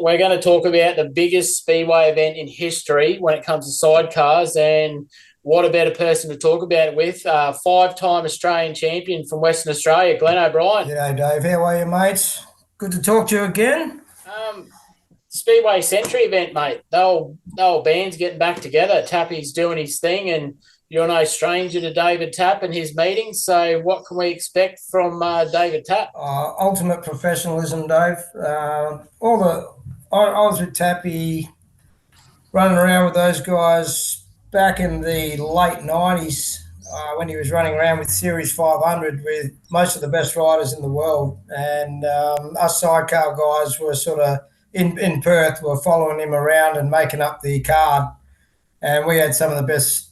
we're going to talk about the biggest speedway event in history when it comes to sidecars, and what a better person to talk about it with, five-time Australian champion from Western Australia, Glenn Obrien. G'day, Dave. How are you, mate? Good to talk to you again. Speedway Century event, mate. The whole band's getting back together. Tappy's doing his thing, and you're no stranger to David Tapp and his meetings. So what can we expect from David Tapp? Ultimate professionalism, Dave. I was with Tappy running around with those guys back in the late 90s when he was running around with Series 500 with most of the best riders in the world. And us sidecar guys were sort of in Perth, were following him around and making up the card. And we had some of the best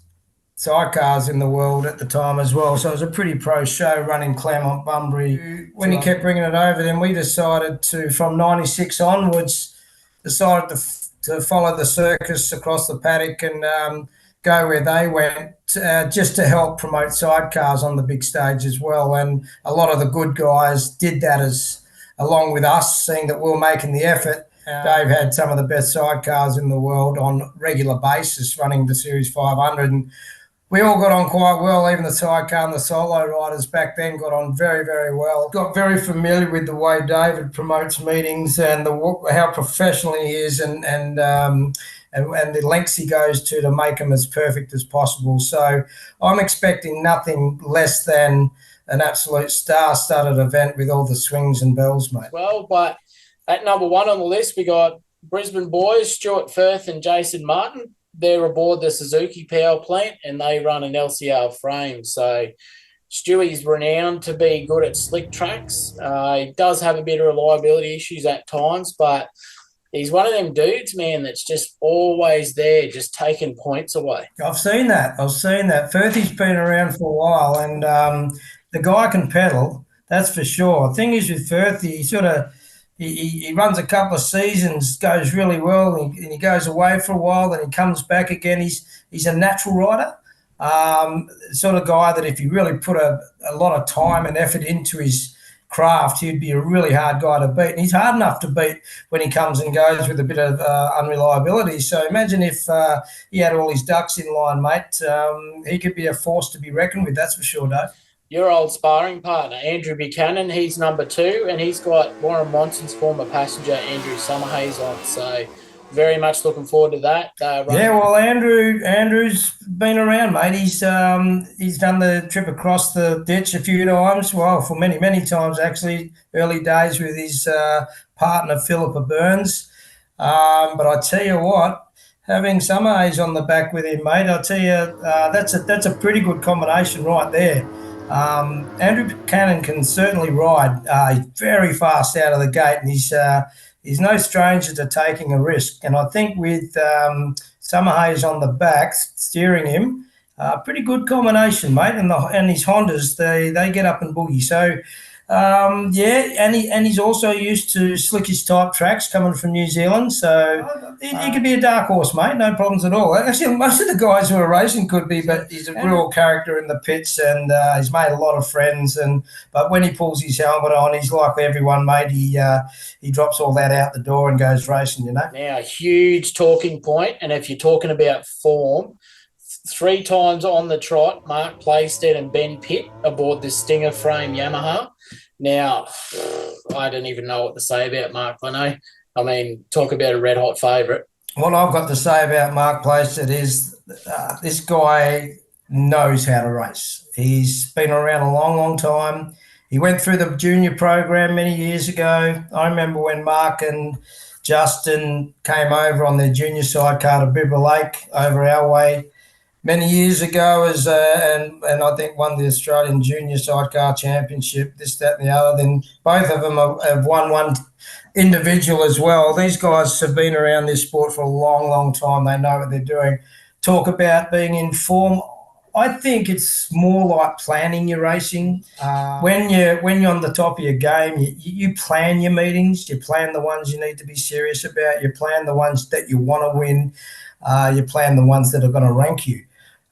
sidecars in the world at the time as well. So it was a pretty pro show running Claremont Bunbury. When he kept bringing it over, then we decided to, from 96 onwards, decided to follow the circus across the paddock and go where they went, just to help promote sidecars on the big stage as well. And a lot of the good guys did that along with us, seeing that we were making the effort. Dave had some of the best sidecars in the world on regular basis running the Series 500, and we all got on quite well. Even the sidecar and the solo riders back then got on very, very well. Got very familiar with the way David promotes meetings and how professional he is and the lengths he goes to make them as perfect as possible. So I'm expecting nothing less than an absolute star-studded event with all the swings and bells, mate. Well, but at number one on the list, we got Brisbane boys, Stuart, Firth and Jason Martin. They're aboard the Suzuki power plant and they run an LCR frame. So Stewie's renowned to be good at slick tracks. He does have a bit of reliability issues at times, but he's one of them dudes, man, that's just always there, just taking points away. I've seen that. Firthy's been around for a while, and the guy can pedal, that's for sure. The thing is with Firthy, he runs a couple of seasons, goes really well, and he goes away for a while, then he comes back again. He's a natural rider, sort of guy that if you really put a lot of time and effort into his craft, he'd be a really hard guy to beat. And he's hard enough to beat when he comes and goes with a bit of unreliability. So imagine if he had all his ducks in line, mate. He could be a force to be reckoned with, that's for sure, Dave. Your old sparring partner, Andrew Buchanan, he's number two, and he's got Warren Monson's former passenger, Andrew Summerhayes, on. So very much looking forward to that. Well, Andrew's been around, mate. He's done the trip across the ditch a few times. Well, for many, many times, actually, early days with his partner, Philippa Burns. But I tell you what, having Summerhayes on the back with him, mate, I tell you, that's a pretty good combination right there. Andrew Buchanan can certainly ride. He's very fast out of the gate, and he's no stranger to taking a risk. And I think with Summerhayes on the back steering him, pretty good combination, mate. And his Hondas, they get up and boogie. So and he's also used to slickish type tracks coming from New Zealand. So he could be a dark horse, mate. No problems at all. Actually, most of the guys who are racing could be, but he's a real character in the pits, and he's made a lot of friends. But when he pulls his helmet on, he's like everyone, mate. He drops all that out the door and goes racing, you know. Now, a huge talking point, and if you're talking about form, 3 times on the trot, Mark Plaisted and Benn Pitt aboard the Stinger frame Yamaha. Now, I don't even know what to say about Mark Leno. I mean, talk about a red-hot favourite. What I've got to say about Mark Plaisted is this guy knows how to race. He's been around a long, long time. He went through the junior program many years ago. I remember when Mark and Justin came over on their junior sidecar to Bibra Lake over our way many years ago, and I think won the Australian Junior Sidecar Championship, this, that and the other. Then both of them have won one individual as well. These guys have been around this sport for a long, long time. They know what they're doing. Talk about being in form. I think it's more like planning your racing. When you're on the top of your game, you plan your meetings. You plan the ones you need to be serious about. You plan the ones that you want to win. You plan the ones that are going to rank you.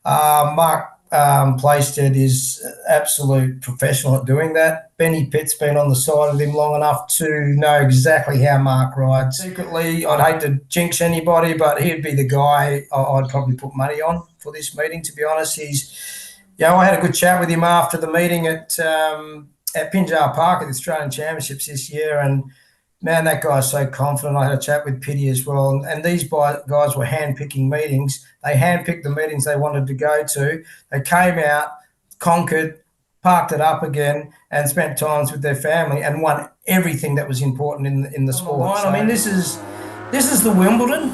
Mark Plaisted is absolute professional at doing that. Benny Pitt's been on the side of him long enough to know exactly how Mark rides. Secretly, I'd hate to jinx anybody, but he'd be the guy I'd probably put money on for this meeting, to be honest. I had a good chat with him after the meeting at Pinjar Park at the Australian Championships this year, and man, that guy's so confident. I had a chat with Pitty as well. And these guys were hand-picking meetings. They hand-picked the meetings they wanted to go to. They came out, conquered, parked it up again, and spent times with their family and won everything that was important in the sport. So, I mean, this is the Wimbledon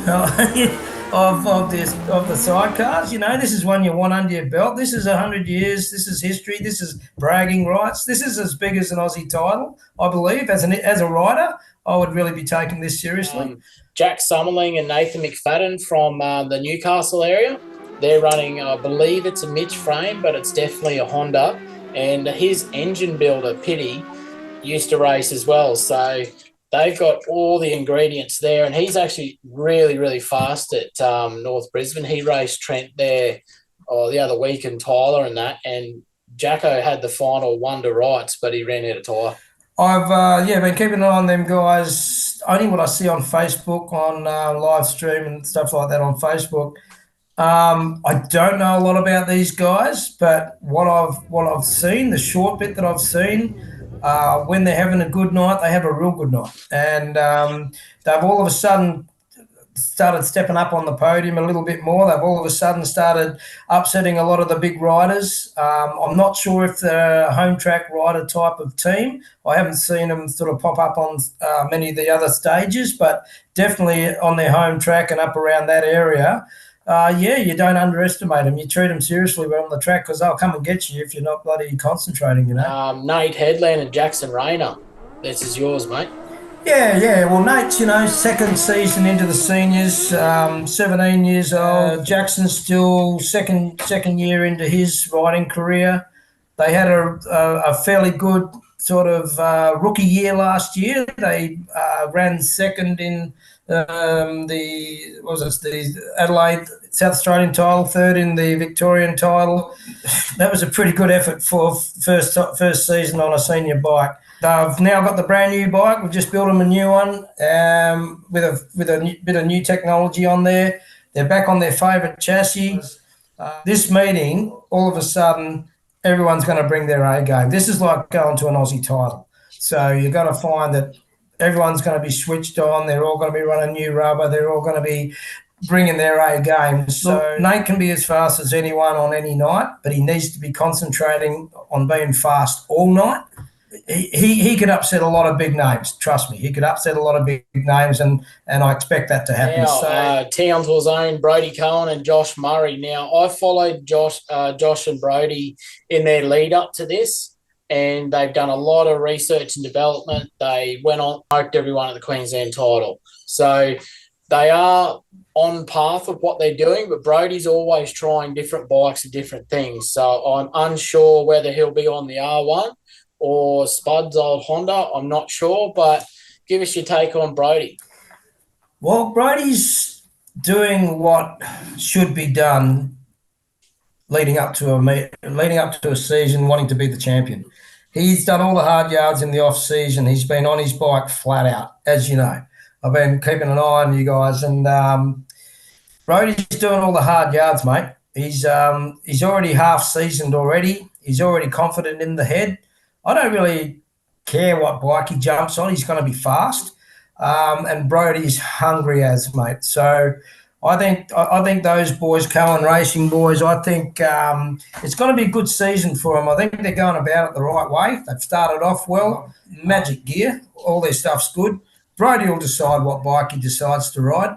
of the sidecars. You know, this is one you want under your belt. This is 100 years. This is history. This is bragging rights. This is as big as an Aussie title, I believe. As a rider, I would really be taking this seriously. Jack Summerling and Nathan McFadden from the Newcastle area. They're running, I believe it's a Mitch frame, but it's definitely a Honda. And his engine builder, Pitty, used to race as well. So they've got all the ingredients there. And he's actually really, really fast at North Brisbane. He raced Trent there the other week and Tyler and that. And Jacko had the final wonder rights, but he ran out of tyre. I've been keeping an eye on them guys. Only what I see on Facebook, on live stream and stuff like that on Facebook. I don't know a lot about these guys, but what I've seen, the short bit that I've seen, when they're having a good night, they have a real good night, and they've all of a sudden started stepping up on the podium a little bit more. They've all of a sudden started upsetting a lot of the big riders. I'm not sure if they're a home track rider type of team. I haven't seen them sort of pop up on many of the other stages, but definitely on their home track and up around that area. You don't underestimate them. You treat them seriously when on the track because they'll come and get you if you're not bloody concentrating, you know. Nate Headland and Jackson Reyna. This is yours, mate. Yeah. Well, Nate's, second season into the seniors, 17 years old. Jackson's still second year into his riding career. They had a fairly good sort of rookie year last year. They ran second in the Adelaide South Australian title, third in the Victorian title. That was a pretty good effort for first season on a senior bike. They've now got the brand new bike. We've just built them a new one with a bit of new technology on there. They're back on their favourite chassis. This meeting, all of a sudden, everyone's going to bring their A game. This is like going to an Aussie title. So you've got to find that everyone's going to be switched on. They're all going to be running new rubber. They're all going to be bringing their A game. So Nate can be as fast as anyone on any night, but he needs to be concentrating on being fast all night. He could upset a lot of big names. Trust me, he could upset a lot of big names, and I expect that to happen. Now, Townsville's own Brodie Cohen and Josh Murray. Now, I followed Josh and Brodie in their lead up to this, and they've done a lot of research and development. They went on, smoked everyone at the Queensland title. So they are on path of what they're doing, but Brodie's always trying different bikes and different things. So I'm unsure whether he'll be on the R1 or Spud's old Honda. I'm not sure, but give us your take on Brodie. Well, Brodie's doing what should be done leading up to a season, wanting to be the champion. He's done all the hard yards in the off season. He's been on his bike flat out, as you know. I've been keeping an eye on you guys, and Brodie's doing all the hard yards, mate. He's already half seasoned already. He's already confident in the head. I don't really care what bike he jumps on. He's going to be fast, and Brodie's hungry as, mate. So I think those boys, Cohen Racing boys, I think it's going to be a good season for them. I think they're going about it the right way. They've started off well. Magic gear, all their stuff's good. Brodie will decide what bike he decides to ride.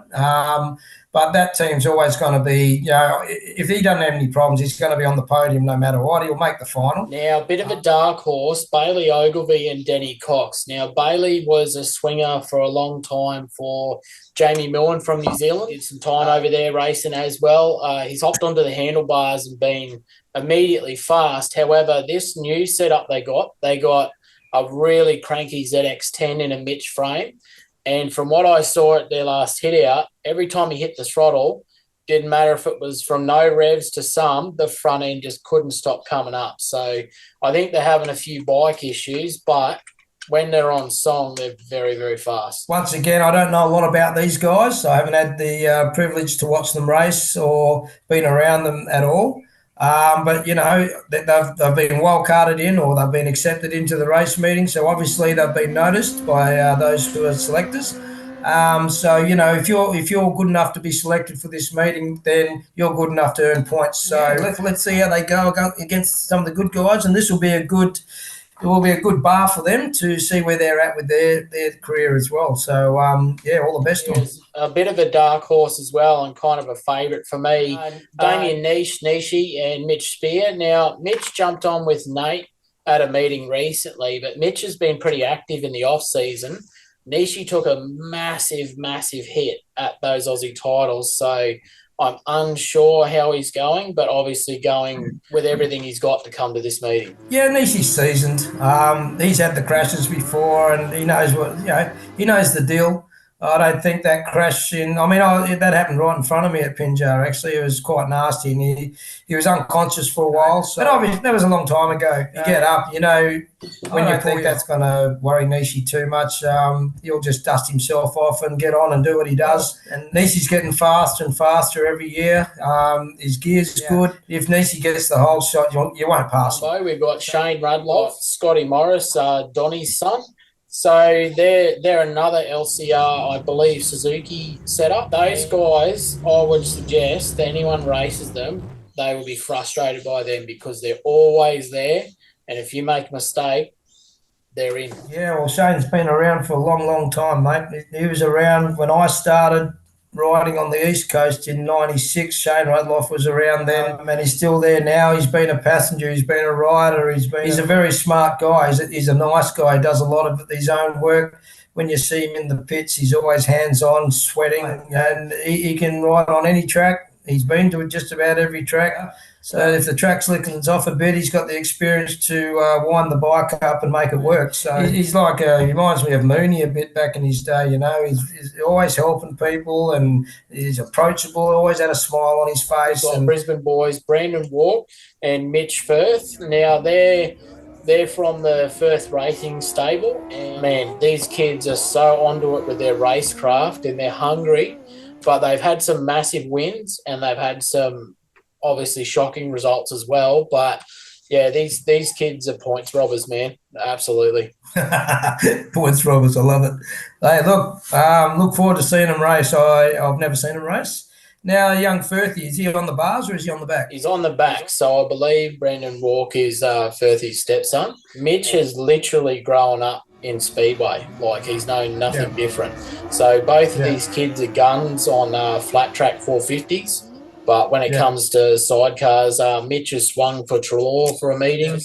But that team's always going to be, if he doesn't have any problems, he's going to be on the podium no matter what. He'll make the final. Now, a bit of a dark horse, Bayley, Ogilvie and Denny Cox. Now, Bayley was a swinger for a long time for Jamie Millen from New Zealand. Did some time over there racing as well. He's hopped onto the handlebars and been immediately fast. However, this new setup they got a really cranky ZX10 in a Mitch frame. And from what I saw at their last hit out, every time he hit the throttle, didn't matter if it was from no revs to some, the front end just couldn't stop coming up. So I think they're having a few bike issues, but when they're on song, they're very, very fast. Once again, I don't know a lot about these guys. I haven't had the privilege to watch them race or been around them at all. But, you know, they've been well carded in, or they've been accepted into the race meeting. So obviously they've been noticed by those who are selectors. So, you know, if you're good enough to be selected for this meeting, then you're good enough to earn points. So let's see how they go against some of the good guys. And this will be a good bar for them to see where they're at with their career as well. So, all the best to them. A bit of a dark horse as well, and kind of a favourite for me. Damien, Niesche and Mitch Spear. Now, Mitch jumped on with Nate at a meeting recently, but Mitch has been pretty active in the off-season. Niesche took a massive, massive hit at those Aussie titles, so I'm unsure how he's going, but obviously going with everything he's got to come to this meeting. Yeah, Niesche's seasoned. He's had the crashes before, and he knows he knows the deal. I don't think that crash that happened right in front of me at Pinjar. Actually, it was quite nasty, and he was unconscious for a while. So, but obviously, that was a long time ago. You get up, you know, when you think that's going to worry Niesche too much, he'll just dust himself off and get on and do what he does. And Niesche's getting faster and faster every year. His gear's good. If Niesche gets the whole shot, you won't pass him. So we've got Shane Rudloff, Scotty Morris, Donny's son. So they're another LCR, I believe, Suzuki setup. Those guys, I would suggest that anyone races them, they will be frustrated by them because they're always there. And if you make a mistake, they're in. Yeah, well, Shane's been around for a long, long time, mate. He was around when I started riding on the East Coast in 96. Shane Rudloff was around then, and he's still there now. He's been a passenger, he's been a rider, he's a very smart guy. He's a nice guy. He does a lot of his own work. When you see him in the pits, he's always hands-on, sweating, and he can ride on any track. He's been to just about every track. So if the track slickens off a bit, he's got the experience to wind the bike up and make it work. So he's like, he reminds me of Mooney a bit back in his day, you know. He's always helping people, and he's approachable, always had a smile on his face. And Brisbane boys, Brandon Walk and Mitch Firth. Now they're from the Firth racing stable, and man, these kids are so onto it with their racecraft, and they're hungry, but they've had some massive wins, and they've had some obviously shocking results as well. But yeah, these kids are points robbers, man. Absolutely. Points robbers, I love it. Hey, look forward to seeing them race. I've never seen them race. Now, young Firthy, is he on the bars or is he on the back? He's on the back. So I believe Brendan Walk is Firthy's stepson. Mitch has literally grown up in speedway. Like, he's known nothing different. So both of these kids are guns on flat track 450s. But when it comes to sidecars, Mitch has swung for Trelaw for a meeting.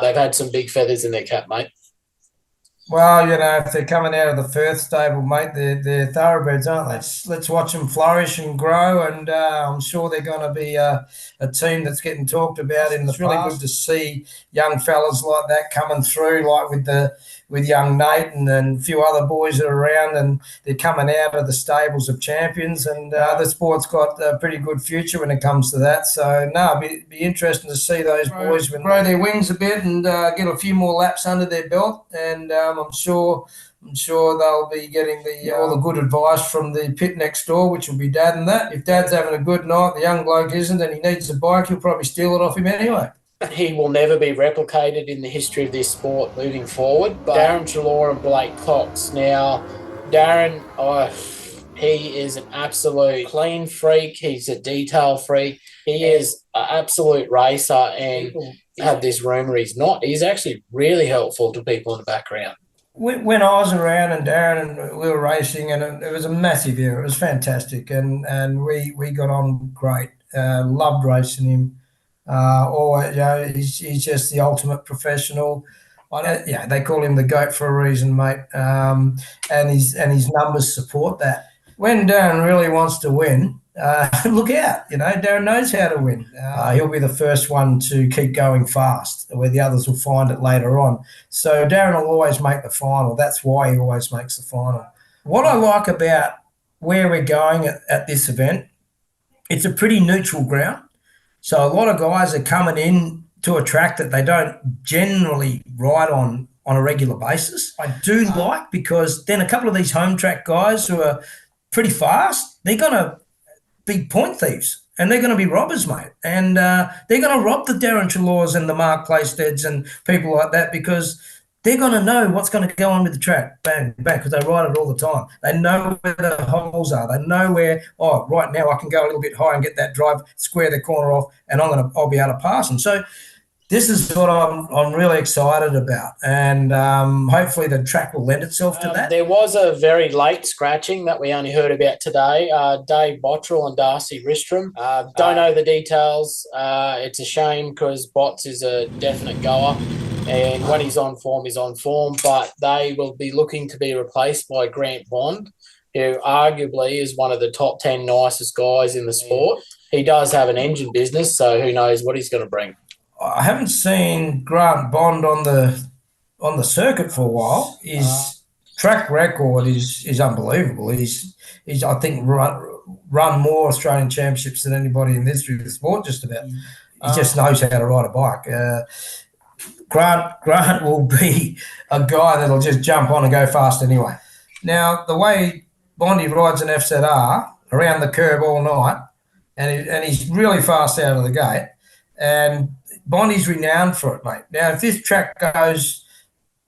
They've had some big feathers in their cap, mate. Well, you know, if they're coming out of the Firth stable, mate, they're thoroughbreds, aren't they? Let's watch them flourish and grow, and I'm sure they're going to be a team that's getting talked about in the past. It's really good to see young fellas like that coming through, like with young Nate and a few other boys that are around, and they're coming out of the stables of champions, and the sport's got a pretty good future when it comes to that. So, no, it'd be interesting to see those boys grow their wings a bit and get a few more laps under their belt, and I'm sure they'll be getting all the good advice from the pit next door, which will be Dad and that. If Dad's having a good night, the young bloke isn't, and he needs a bike, he'll probably steal it off him anyway. He will never be replicated in the history of this sport moving forward. But Darren Trelaw and Blake Cox. Now, Darren, he is an absolute clean freak. He's a detail freak. He is an absolute racer, and have this rumour he's not. He's actually really helpful to people in the background. When I was around and Darren and we were racing, and it was a massive era. It was fantastic, and we got on great. Loved racing him. He's just the ultimate professional. They call him the GOAT for a reason, mate. And his numbers support that. When Darren really wants to win, look out. You know, Darren knows how to win. He'll be the first one to keep going fast, where the others will find it later on. So Darren will always make the final. That's why he always makes the final. What I like about where we're going at this event it's a pretty neutral ground. So a lot of guys are coming in to a track that they don't generally ride on a regular basis. I do like, because then a couple of these home track guys who are pretty fast, they're going to be point thieves and they're going to be robbers, mate. And they're going to rob the Darren Trelaws and the Mark Plaisteds and people like that, because they're going to know what's going to go on with the track, bang, bang, because they ride it all the time. They know where the holes are. They know where, oh, right now I can go a little bit high and get that drive, square the corner off, and I'll be able to pass them. So this is what I'm really excited about, and hopefully the track will lend itself to that. There was a very late scratching that we only heard about today. Dave Bottrell and Darcy Ristrom. Don't know the details. It's a shame, because Bots is a definite goer, and when he's on form, he's on form. But they will be looking to be replaced by Grant Bond, who arguably is one of the top 10 nicest guys in the sport. He does have an engine business, so who knows what he's going to bring. I haven't seen Grant Bond on the circuit for a while. His track record is unbelievable. He's I think run more Australian championships than anybody in the history of the sport, just about. He just knows how to ride a bike. Grant will be a guy that'll just jump on and go fast anyway. Now, the way Bondy rides an FZR around the curb all night, and he's really fast out of the gate, and Bondy's renowned for it, mate. Now, if this track goes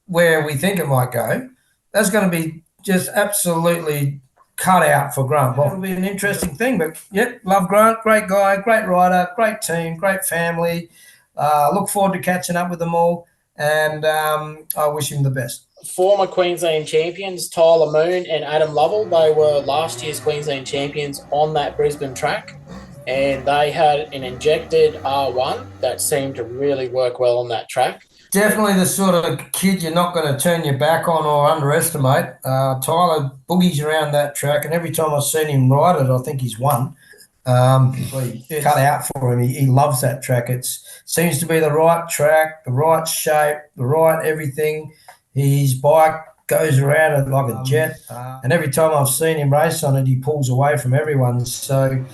where we think it might go, that's going to be just absolutely cut out for Grant. It'll be an interesting thing, but yep, love Grant, great guy, great rider, great team, great family. Look forward to catching up with them all, and I wish him the best. Former Queensland champions Tyler Moon and Adam Lovell, they were last year's Queensland champions on that Brisbane track, and they had an injected R1 that seemed to really work well on that track. Definitely the sort of kid you're not going to turn your back on or underestimate. Tyler boogies around that track, and every time I've seen him ride it, I think he's won. Cut out for him. He loves that track. It seems to be the right track, the right shape, the right everything. His bike goes around it like a jet, and every time I've seen him race on it, he pulls away from everyone. So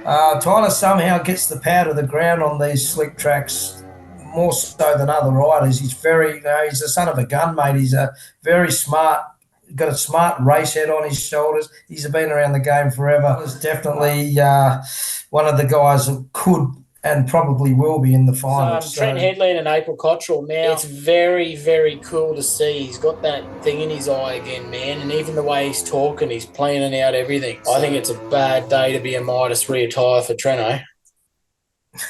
Tyler somehow gets the power to the ground on these slick tracks more so than other riders. He's very, he's the son of a gun, mate. He's a very smart, got a smart race head on his shoulders. He's been around the game forever. He's definitely one of the guys that could and probably will be in the finals. Trent Headland and April Cottrell, now it's very, very cool to see. He's got that thing in his eye again, man, and even the way he's talking, he's planning out everything. I think it's a bad day to be a Midas rear tyre for Treno.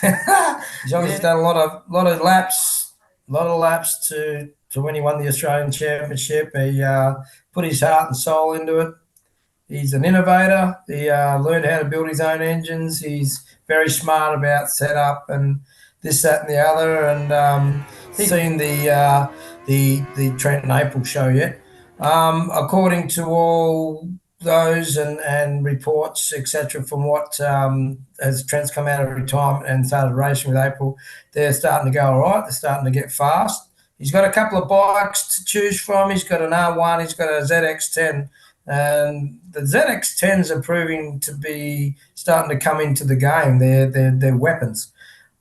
He's obviously done a lot of laps to when he won the Australian Championship. He put his heart and soul into it. He's an innovator. He learned how to build his own engines. He's very smart about setup and this, that, and the other. And he's seen the Trent and April show yet. According to all those and reports, etc., from what as Trent's come out of retirement and started racing with April, they're starting to go all right. They're starting to get fast. He's got a couple of bikes to choose from. He's got an R1. He's got a ZX10. And the ZX10s are proving to be starting to come into the game. They're weapons.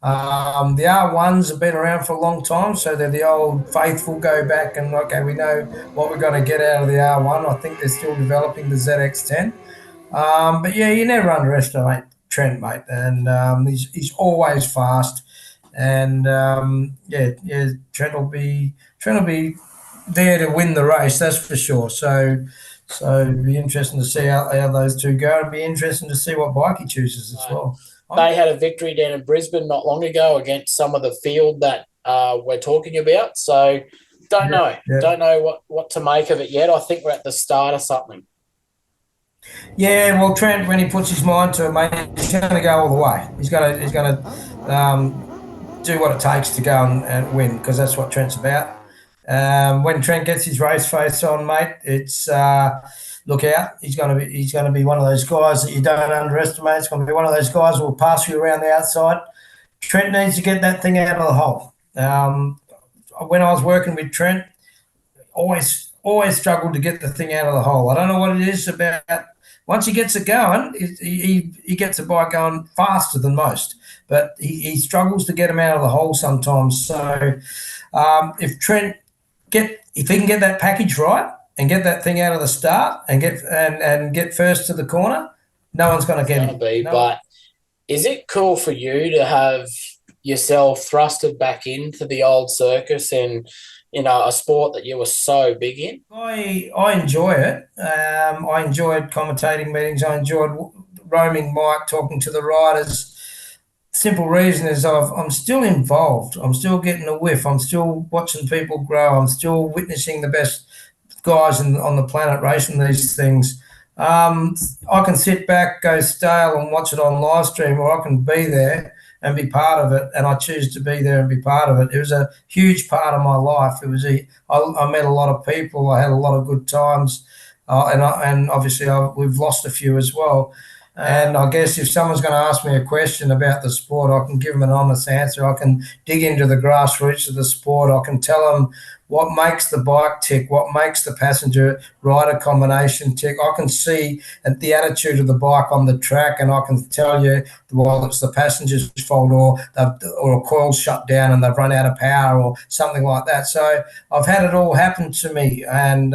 The R1s have been around for a long time, so they're the old faithful go back and, okay, we know what we're going to get out of the R1. I think they're still developing the ZX10. But, yeah, you never underestimate Trent, mate. And he's always fast. And, Trent will be there to win the race, that's for sure. So it'd be interesting to see how those two go, and be interesting to see what bike he chooses as well. They had a victory down in Brisbane not long ago against some of the field that we're talking about. So don't know what to make of it yet. I think we're at the start of something. Yeah, well, Trent, when he puts his mind to it, mate, he's going to go all the way. He's going to do what it takes to go and win, because that's what Trent's about. When Trent gets his race face on, mate, it's look out. He's going to be one of those guys that you don't underestimate. It's going to be one of those guys who will pass you around the outside. Trent needs to get that thing out of the hole. When I was working with Trent, always struggled to get the thing out of the hole. I don't know what it is about once he gets it going, he gets the bike going faster than most. But he struggles to get him out of the hole sometimes. So if he can get that package right and get that thing out of the start and get first to the corner, no one's going to get him. But is it cool for you to have yourself thrusted back into the old circus and, a sport that you were so big in? I enjoy it. I enjoyed commentating meetings. I enjoyed roaming Mike, talking to the riders. Simple reason is I'm still involved. I'm still getting a whiff. I'm still watching people grow. I'm still witnessing the best guys on the planet racing these things. I can sit back, go stale and watch it on live stream, or I can be there and be part of it, and I choose to be there and be part of it. It was a huge part of my life. I met a lot of people. I had a lot of good times, and obviously we've lost a few as well. And I guess if someone's going to ask me a question about the sport, I can give them an honest answer. I can dig into the grassroots of the sport. I can tell them what makes the bike tick, what makes the passenger-rider combination tick. I can see the attitude of the bike on the track, and I can tell you, well, it's the passenger's fault, or a coil's shut down and they've run out of power or something like that. So I've had it all happen to me. And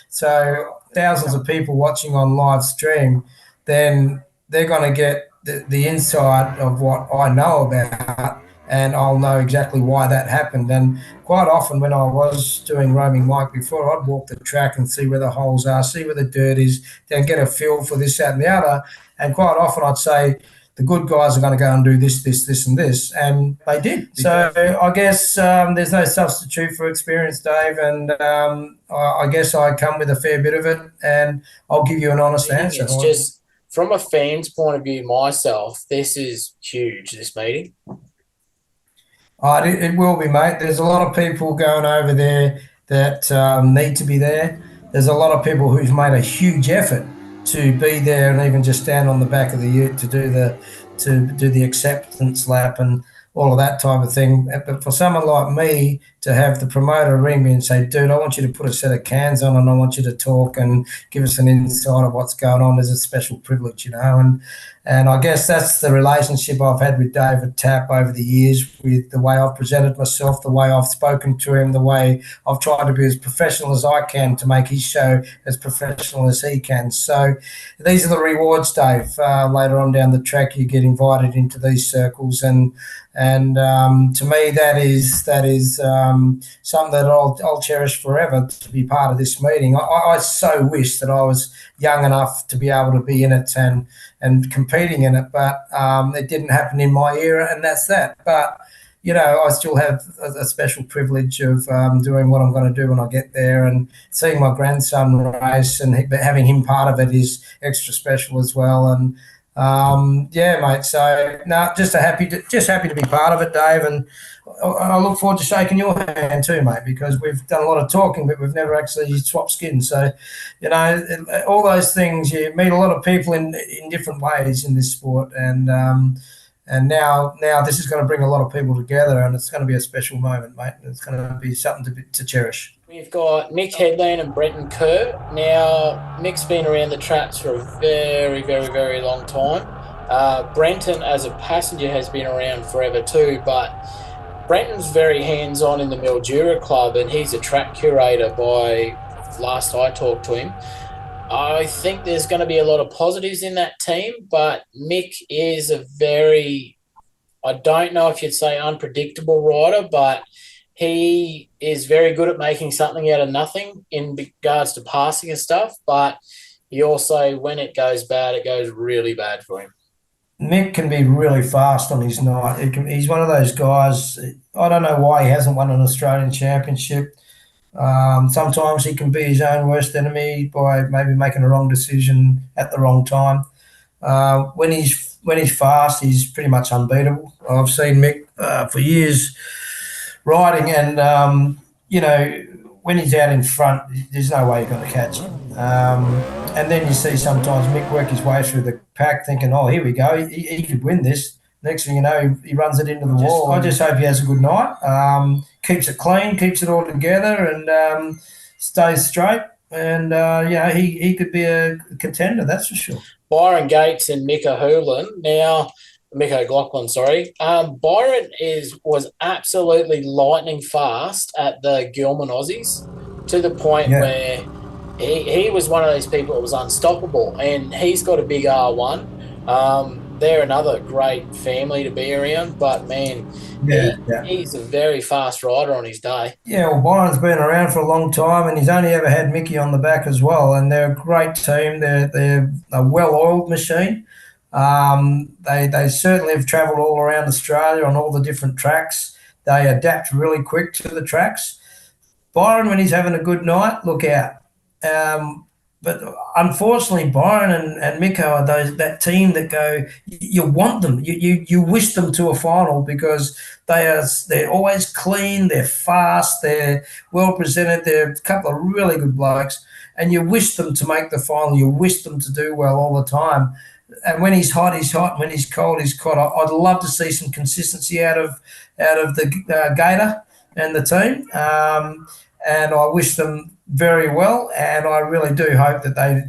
so thousands of people watching on live stream, then they're going to get the insight of what I know about, and I'll know exactly why that happened. And quite often when I was doing roaming Mike before, I'd walk the track and see where the holes are, see where the dirt is, then get a feel for this, that and the other. And quite often I'd say, the good guys are going to go and do this, and this. And they did. So I guess there's no substitute for experience, Dave. And I guess I come with a fair bit of it, and I'll give you an honest answer. It's just, from a fan's point of view myself, this is huge, this meeting. It will be, mate. There's a lot of people going over there that need to be there. There's a lot of people who've made a huge effort to be there and even just stand on the back of the ute to do the acceptance lap and all of that type of thing. But for someone like me to have the promoter ring me and say, dude, I want you to put a set of cans on and I want you to talk and give us an insight of what's going on, is a special privilege, And I guess that's the relationship I've had with David Tapp over the years, with the way I've presented myself, the way I've spoken to him, the way I've tried to be as professional as I can to make his show as professional as he can. So these are the rewards, Dave. Later on down the track, you get invited into these circles, and to me, that is something that I'll cherish forever, to be part of this meeting. I so wish that I was young enough to be able to be in it and competing in it, but it didn't happen in my era, and that's that. But I still have a special privilege of doing what I'm going to do when I get there, and seeing my grandson race and having him part of it is extra special as well. And yeah, mate. So just happy to be part of it, Dave, and I look forward to shaking your hand too, mate, because we've done a lot of talking, but we've never actually swapped skin. So, all those things, you meet a lot of people in different ways in this sport, and now this is going to bring a lot of people together, and it's going to be a special moment, mate. It's going to be something to cherish. We've got Mick Headland and Brenton Kerr. Now, Mick's been around the tracks for a very, very, very long time. Brenton, as a passenger, has been around forever too, but Brenton's very hands-on in the Mildura Club, and he's a track curator by last I talked to him. I think there's going to be a lot of positives in that team, but Mick is I don't know if you'd say unpredictable rider, but he is very good at making something out of nothing in regards to passing and stuff, but he also, when it goes bad, it goes really bad for him. Mick can be really fast on his night. He's one of those guys, I don't know why he hasn't won an Australian championship. Sometimes he can be his own worst enemy by maybe making a wrong decision at the wrong time. When he's fast, he's pretty much unbeatable. I've seen Mick for years riding, and when he's out in front, there's no way you're going to catch him. And then you see sometimes Mick work his way through the pack thinking, oh, here we go, he could win this. Next thing you know, he runs it into the wall. I just hope he has a good night, keeps it clean, keeps it all together, and stays straight. And he could be a contender, that's for sure. Byron Gates and Mika Hoolan. Now, Mika O'Loughlin, sorry. Byron was absolutely lightning fast at the Gilman Aussies to the point where he was one of those people that was unstoppable, and he's got a big R1. They're another great family to be around, but man, he's a very fast rider on his day. Yeah, well, Byron's been around for a long time, and he's only ever had Mickey on the back as well. And they're a great team. They're a well-oiled machine. They certainly have travelled all around Australia on all the different tracks. They adapt really quick to the tracks. Byron, when he's having a good night, look out. But unfortunately, Byron and Miko are that team that go. You want them. You wish them to a final because they're always clean. They're fast. They're well presented. They're a couple of really good blokes, and you wish them to make the final. You wish them to do well all the time. And when he's hot, he's hot. When he's cold, he's cold. I'd love to see some consistency out of the Gator and the team. And I wish them very well, and I really do hope that they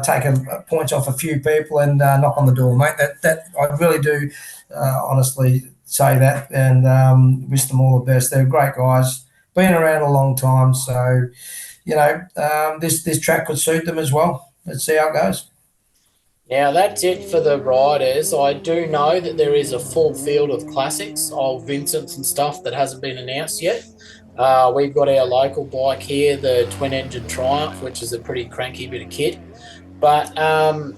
take points off a few people and knock on the door, mate. That I really do honestly say that, and wish them all the best. They're great guys, been around a long time, so this track could suit them as well. Let's see how it goes. Now, that's it for the riders. I do know that there is a full field of classics, old Vincents and stuff that hasn't been announced yet. We've got our local bike here, the twin-engine Triumph, which is a pretty cranky bit of kit. But I'm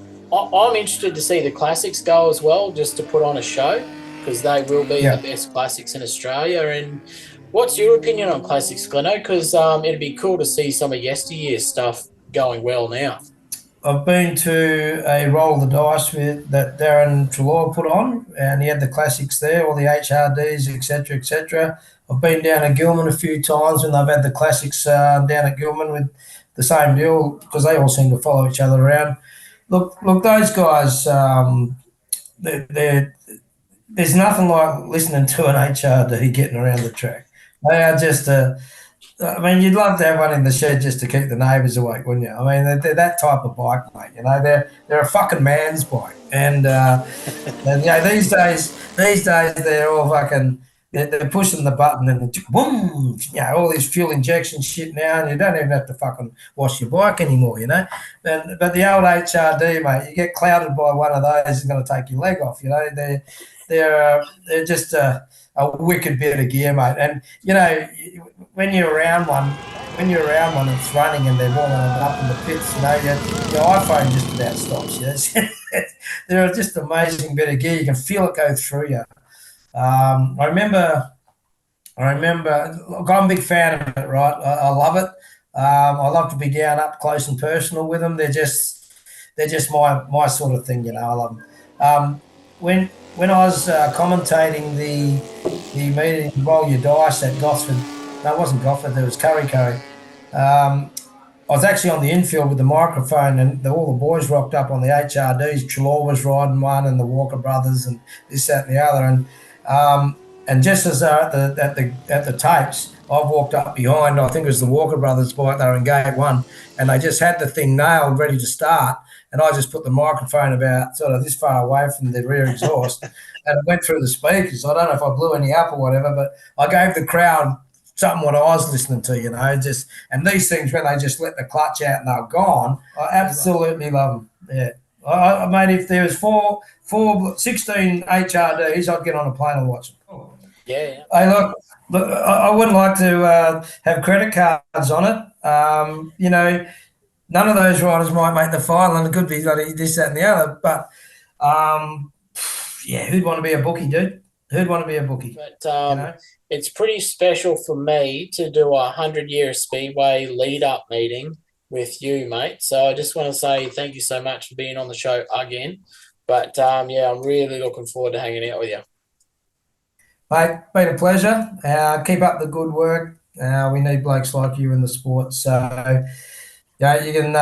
interested to see the classics go as well, just to put on a show, because they will be the best classics in Australia. And what's your opinion on classics, Glenno? Because it'd be cool to see some of yesteryear's stuff going well now. I've been to a roll of the dice that Darren Trelaw put on, and he had the classics there, all the HRDs, etc., etc. I've been down at Gilman a few times, and they've had the classics down at Gilman with the same deal because they all seem to follow each other around. Look, those guys, there's nothing like listening to an HRD getting around the track. They are just you'd love to have one in the shed just to keep the neighbours awake, wouldn't you? I mean, they're that type of bike, mate. They're a fucking man's bike, and these days they're all fucking. They're pushing the button and boom, all this fuel injection shit now, and you don't even have to fucking wash your bike anymore, But the old HRD, mate, you get clouded by one of those, it's going to take your leg off, They're just a wicked bit of gear, mate. And when you're around one, it's running and they're warming it up in the pits, your iPhone just about stops. They're just amazing bit of gear. You can feel it go through you. I remember. Look, I'm a big fan of it, right? I love it. I love to be down up close and personal with them. They're just my sort of thing, I love them. When I was commentating the meeting, roll your dice at Gosford. No, it wasn't Gosford. There was Curry. I was actually on the infield with the microphone, and all the boys rocked up on the HRDs. Trelaw was riding one, and the Walker brothers, and this, that, and the other. And just as they're at the tapes, I've walked up behind. I think it was the Walker brothers' bike. They were in gate one, and they just had the thing nailed, ready to start. And I just put the microphone about sort of this far away from the rear exhaust, and it went through the speakers. I don't know if I blew any up or whatever, but I gave the crowd something what I was listening to, and these things when they just let the clutch out and they're gone, I absolutely love them. Yeah. I mate, if there was 16 HRDs, I'd get on a plane and watch them. Yeah. Hey, look, I wouldn't like to have credit cards on it. None of those riders might make the final, and it could be like this, that, and the other. But who'd want to be a bookie, dude? Who'd want to be a bookie? But it's pretty special for me to do a 100-year Speedway lead-up meeting with you, mate. So I just want to say thank you so much for being on the show again. But, I'm really looking forward to hanging out with you. Mate, been a pleasure. Keep up the good work. We need blokes like you in the sport. So, you can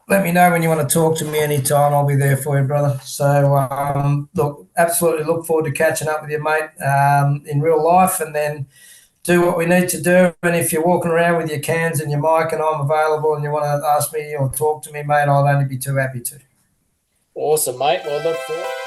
let me know when you want to talk to me anytime. I'll be there for you, brother. So, look, absolutely look forward to catching up with you, mate, in real life. And then, do what we need to do. And if you're walking around with your cans and your mic and I'm available and you want to ask me or talk to me, mate, I'll only be too happy to. Awesome, mate. Well, look forward.